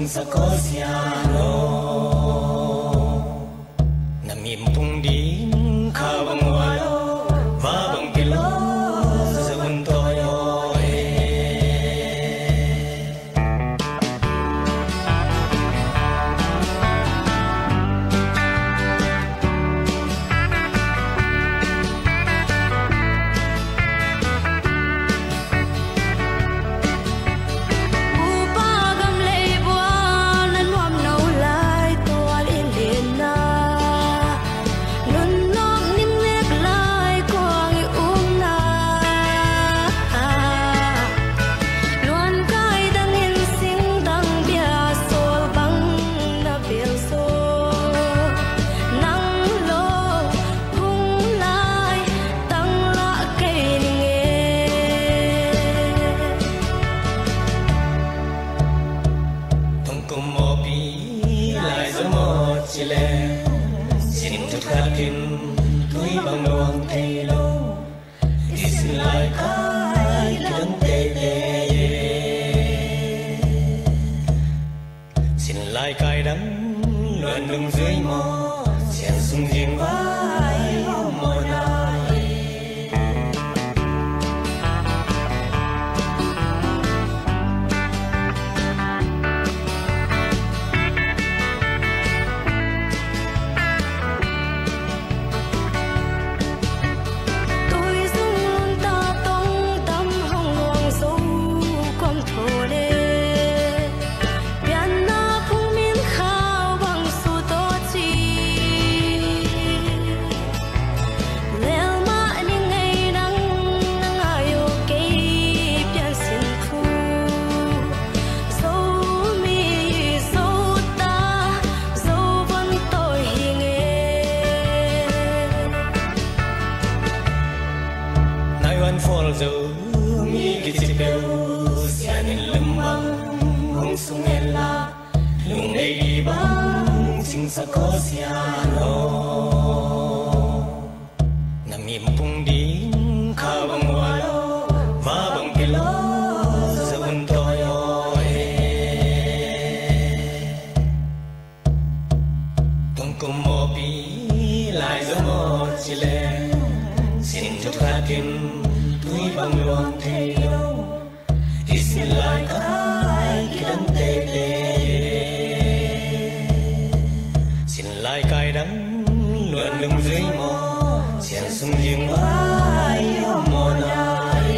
sa kosiano namimpung din kabang walo babang pilo sa untoyo xin thật khát tin túi bằng luồng thay lâu thì xin lại cái đấng tê tê xin lại cái đấng luận đường dưới mò chèn sung riêng vai mỏi nai phol zo mi git beu sianin lemang hong sungela lung ei bang sing sa kosiano namimpung din kabang walo babang pilo sa untoyo tung kumopi lai zo mo chile xin chúc hatin túi bằng luồng thay lâu thì xin lại cái đắng tê tê xin lại cái đắng luận lưng dưới mò chèn sung riêng vai mò nai